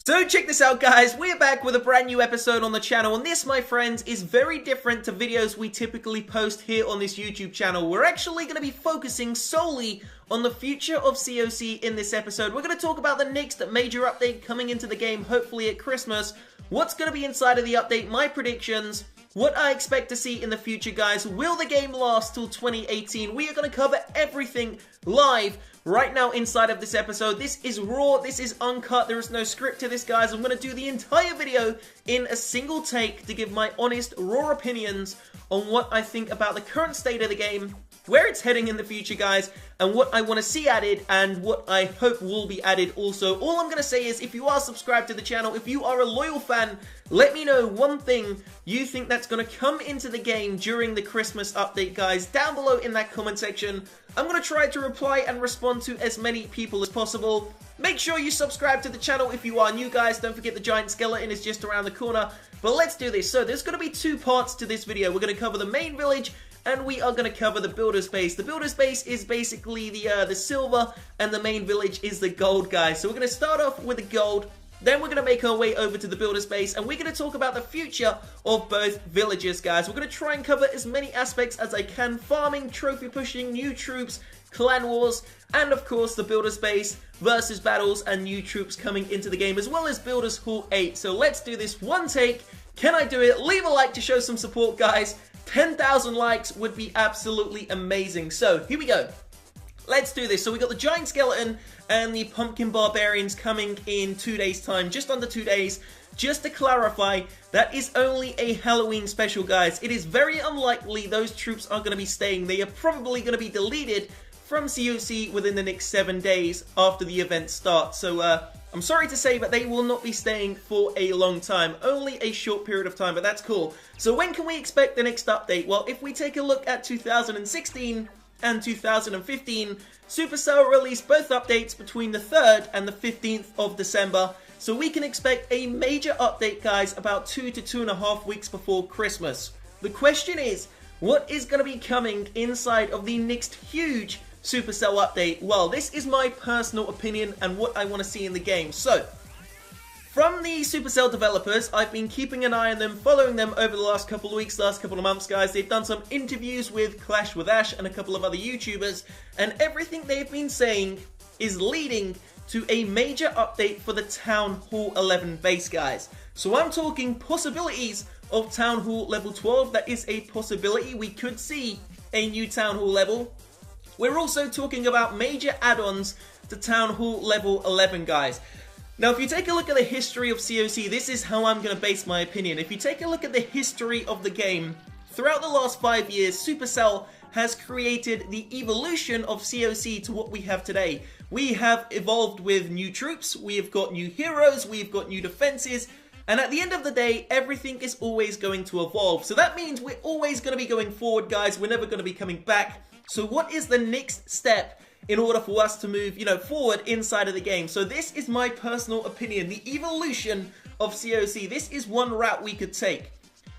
So check this out guys, we're back with a brand new episode on the channel, and this my friends is very different to videos we typically post here on this YouTube channel. We're actually going to be focusing solely on the future of COC in this episode. We're going to talk about the next major update coming into the game, hopefully at Christmas, what's going to be inside of the update, my predictions, what I expect to see in the future guys, will the game last till 2018? We are going to cover everything live right now inside of this episode. This is raw, this is uncut, there is no script to this guys. I'm going to do the entire video in a single take to give my honest, raw opinions on what I think about the current state of the game, where it's heading in the future guys, and what I want to see added and what I hope will be added also. All I'm going to say is if you are subscribed to the channel, if you are a loyal fan, let me know one thing you think that's going to come into the game during the Christmas update guys, down below in that comment section. I'm going to try to reply and respond to as many people as possible. Make sure you subscribe to the channel if you are new guys. Don't forget the giant skeleton is just around the corner. But let's do this. So there's going to be two parts to this video. We're going to cover the main village and we are going to cover the builder's base. The builder's base is basically the silver and the main village is the gold guys. So we're going to start off with the gold. Then we're going to make our way over to the builder's base and we're going to talk about the future of both villages guys. We're going to try and cover as many aspects as I can. Farming, trophy pushing, new troops, clan wars, and of course the builder's base versus battles and new troops coming into the game, as well as Builders Hall 8. So let's do this one take. Can I do it? Leave a like to show some support guys. 10,000 likes would be absolutely amazing. So here we go. Let's do this. So we got the giant skeleton and the pumpkin barbarians coming in 2 days time, just under 2 days. Just to clarify, that is only a Halloween special guys. It is very unlikely those troops are going to be staying. They are probably going to be deleted from COC within the next 7 days after the event starts. So I'm sorry to say, but they will not be staying for a long time. Only a short period of time, but that's cool. So when can we expect the next update? Well, if we take a look at 2016 and 2015, Supercell released both updates between the 3rd and the 15th of December. So we can expect a major update guys about 2 to 2.5 weeks before Christmas. The question is, what is going to be coming inside of the next huge Supercell update? Well, this is my personal opinion and what I want to see in the game. So, from the Supercell developers, I've been keeping an eye on them, following them over the last couple of weeks, last couple of months, guys. They've done some interviews with Clash with Ash and a couple of other YouTubers, and everything they've been saying is leading to a major update for the Town Hall 11 base, guys. So I'm talking possibilities of Town Hall level 12. That is a possibility. We could see a new Town Hall level. We're also talking about major add-ons to Town Hall level 11, guys. Now, if you take a look at the history of COC, this is how I'm going to base my opinion. If you take a look at the history of the game, throughout the last 5 years, Supercell has created the evolution of COC to what we have today. We have evolved with new troops, we have got new heroes, we've got new defenses, and at the end of the day, everything is always going to evolve. So that means we're always going to be going forward, guys. We're never going to be coming back. So what is the next step in order for us to move, forward inside of the game? So this is my personal opinion. The evolution of COC. This is one route we could take.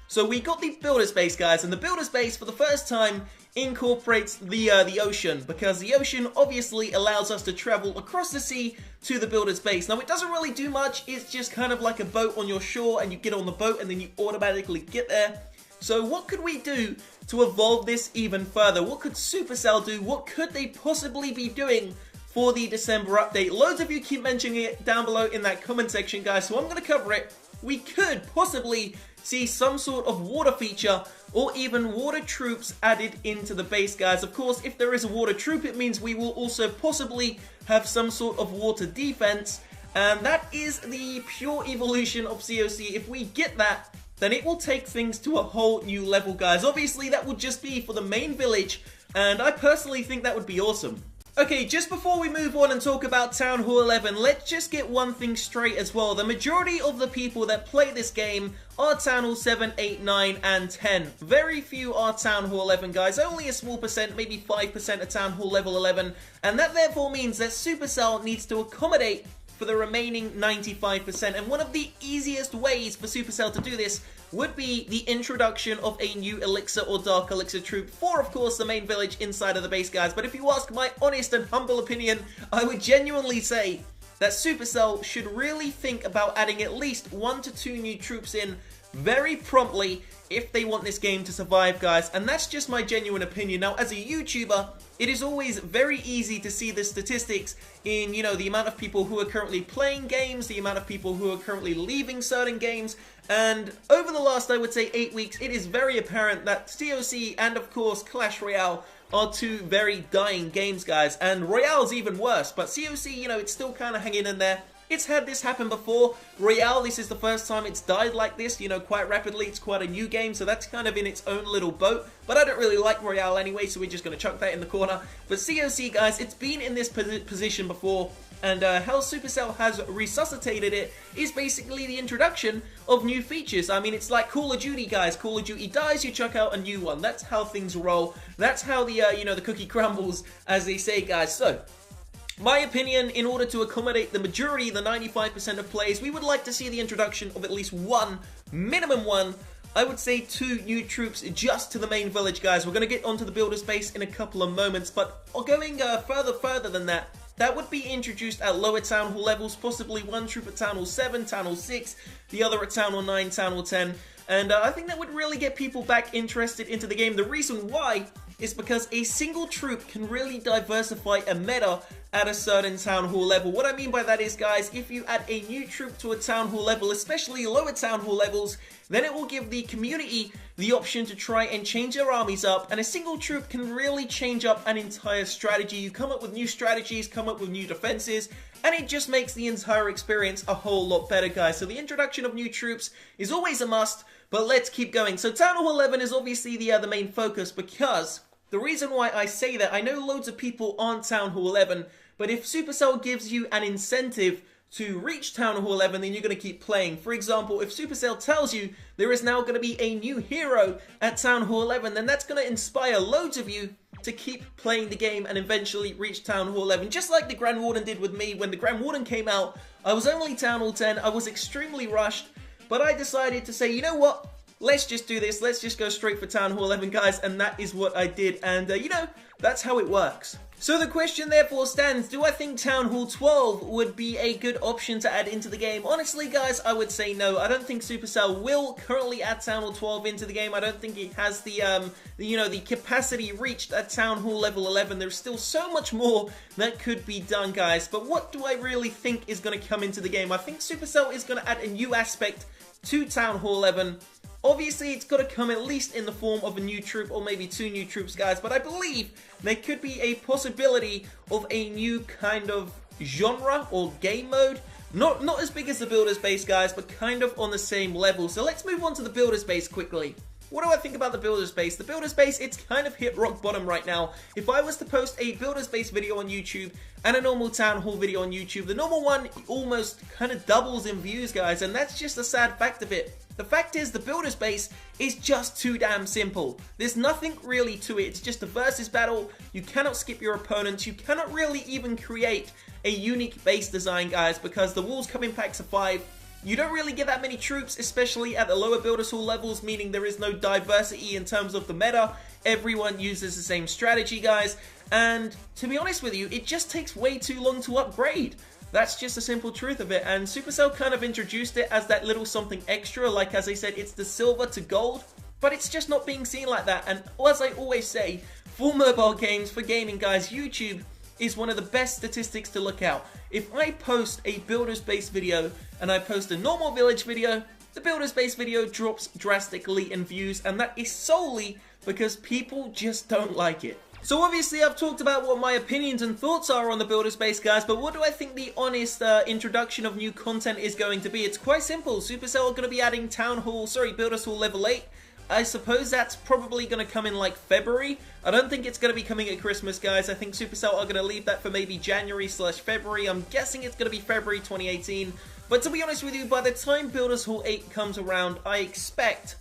So we got the builder's base, guys, and the builder's base for the first time incorporates the ocean, because the ocean obviously allows us to travel across the sea to the builder's base. Now, it doesn't really do much. It's just kind of like a boat on your shore, and you get on the boat and then you automatically get there. So what could we do to evolve this even further? What could Supercell do? What could they possibly be doing for the December update? Loads of you keep mentioning it down below in that comment section, guys, so I'm going to cover it. We could possibly see some sort of water feature or even water troops added into the base, guys. Of course, if there is a water troop, it means we will also possibly have some sort of water defense, and that is the pure evolution of COC. If we get that, then it will take things to a whole new level, guys. Obviously, that would just be for the main village, and I personally think that would be awesome. Okay, just before we move on and talk about Town Hall 11, let's just get one thing straight as well. The majority of the people that play this game are Town Hall 7, 8, 9, and 10. Very few are Town Hall 11, guys. Only a small percent, maybe 5% are Town Hall level 11. And that therefore means that Supercell needs to accommodate for the remaining 95%. And one of the easiest ways for Supercell to do this would be the introduction of a new Elixir or Dark Elixir troop for, of course, the main village inside of the base, guys. But if you ask my honest and humble opinion, I would genuinely say that Supercell should really think about adding at least 1 to 2 new troops in very promptly if they want this game to survive, guys. And that's just my genuine opinion. Now, as a YouTuber, it is always very easy to see the statistics in, you know, the amount of people who are currently playing games, the amount of people who are currently leaving certain games. And over the last, I would say, 8 weeks, it is very apparent that COC and, of course, Clash Royale are two very dying games, guys. And Royale's even worse, but COC, you know, it's still kind of hanging in there. It's had this happen before. Royale, this is the first time it's died like this, you know, quite rapidly. It's quite a new game, so that's kind of in its own little boat. But I don't really like Royale anyway, so we're just going to chuck that in the corner. But COC, guys, it's been in this position before. And how Supercell has resuscitated it is basically the introduction of new features. I mean, it's like Call of Duty, guys. Call of Duty dies, you chuck out a new one. That's how things roll. That's how the, you know, the cookie crumbles, as they say, guys. So, my opinion, in order to accommodate the majority, the 95% of players, we would like to see the introduction of at least one, minimum one, I would say 2 new troops just to the main village, guys. We're going to get onto the builder space in a couple of moments, but going further than that, that would be introduced at lower Town Hall levels, possibly 1 troop at Town Hall 7, Town Hall 6, the other at Town Hall 9, Town Hall 10, and I think that would really get people back interested into the game. The reason why is because a single troop can really diversify a meta at a certain Town Hall level. What I mean by that is, guys, if you add a new troop to a Town Hall level, especially lower Town Hall levels, then it will give the community the option to try and change their armies up, and a single troop can really change up an entire strategy. You come up with new strategies, come up with new defenses, and it just makes the entire experience a whole lot better, guys. So the introduction of new troops is always a must, but let's keep going. So Town Hall 11 is obviously the main focus, because the reason why I say that, I know loads of people aren't Town Hall 11, but if Supercell gives you an incentive to reach Town Hall 11, then you're going to keep playing. For example, if Supercell tells you there is now going to be a new hero at Town Hall 11, then that's going to inspire loads of you to keep playing the game and eventually reach Town Hall 11. Just like the Grand Warden did with me. When the Grand Warden came out, I was only Town Hall 10, I was extremely rushed, but I decided to say, you know what? Let's just do this. Let's just go straight for Town Hall 11, guys, and that is what I did. And, you know, that's how it works. So the question therefore stands, do I think Town Hall 12 would be a good option to add into the game? Honestly, guys, I would say no. I don't think Supercell will currently add Town Hall 12 into the game. I don't think it has the you know, the capacity reached at Town Hall level 11. There's still so much more that could be done, guys. But what do I really think is going to come into the game? I think Supercell is going to add a new aspect to Town Hall 11. Obviously, it's got to come at least in the form of a new troop or maybe 2 new troops, guys. But I believe there could be a possibility of a new kind of genre or game mode. Not as big as the Builder's Base, guys, but kind of on the same level. So let's move on to the Builder's Base quickly. What do I think about the Builder's Base? The Builder's Base, it's kind of hit rock bottom right now. If I was to post a Builder's Base video on YouTube and a normal Town Hall video on YouTube, the normal one almost kind of doubles in views, guys, and that's just a sad fact of it. The fact is, the Builder's Base is just too damn simple. There's nothing really to it. It's just a versus battle. You cannot skip your opponents. You cannot really even create a unique base design, guys, because the walls come in packs of 5. You don't really get that many troops, especially at the lower Builders Hall levels, meaning there is no diversity in terms of the meta. Everyone uses the same strategy, guys. And to be honest with you, it just takes way too long to upgrade. That's just the simple truth of it, and Supercell kind of introduced it as that little something extra, like as I said, it's the silver to gold, but it's just not being seen like that. And as I always say, for mobile games, for gaming, guys, YouTube is one of the best statistics to look out. If I post a Builder's Base video and I post a normal village video, the Builder's Base video drops drastically in views, and that is solely because people just don't like it. So obviously I've talked about what my opinions and thoughts are on the Builder's Base, guys, but what do I think the honest introduction of new content is going to be? It's quite simple. Supercell are going to be adding Builders Hall level 8. I suppose that's probably going to come in like February. I don't think it's going to be coming at Christmas, guys. I think Supercell are going to leave that for maybe January/February. I'm guessing it's going to be February 2018. But to be honest with you, by the time Builders Hall 8 comes around, I expect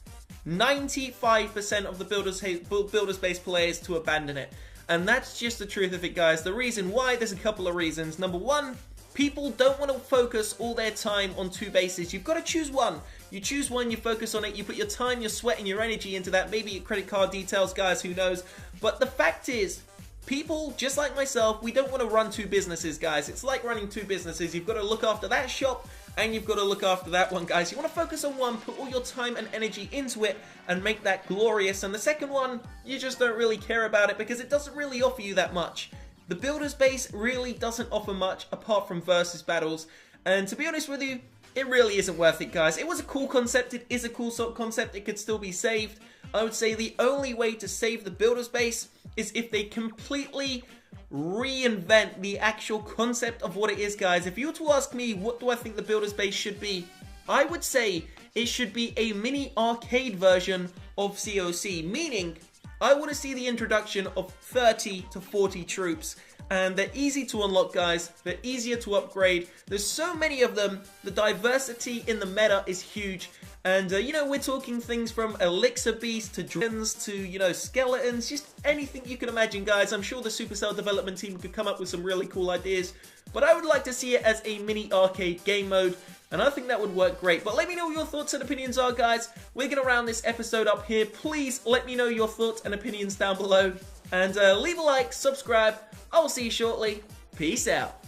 95% of the Builder's Base players to abandon it. And that's just the truth of it, guys. The reason why, there's a couple of reasons. Number one, people don't want to focus all their time on 2 bases. You've got to choose one. You choose one, you focus on it, you put your time, your sweat, and your energy into that. Maybe your credit card details, guys, who knows. But the fact is, people, just like myself, we don't want to run two businesses, guys. It's like running two businesses. You've got to look after that shop, and you've got to look after that one, guys. You want to focus on one, put all your time and energy into it, and make that glorious. And the second one, you just don't really care about it because it doesn't really offer you that much. The Builder's Base really doesn't offer much apart from versus battles. And to be honest with you, it really isn't worth it, guys. It was a cool concept. It is a cool sort of concept. It could still be saved. I would say the only way to save the Builder's Base is if they completely reinvent the actual concept of what it is, guys. If you were to ask me, what do I think the Builder's Base should be? I would say it should be a mini arcade version of COC, meaning I want to see the introduction of 30 to 40 troops. And they're easy to unlock, guys. They're easier to upgrade. There's so many of them. The diversity in the meta is huge. And, you know, we're talking things from Elixir Beasts to dragons to, you know, skeletons. Just anything you can imagine, guys. I'm sure the Supercell development team could come up with some really cool ideas. But I would like to see it as a mini arcade game mode. And I think that would work great. But let me know what your thoughts and opinions are, guys. We're going to round this episode up here. Please let me know your thoughts and opinions down below. And leave a like, subscribe. I will see you shortly. Peace out.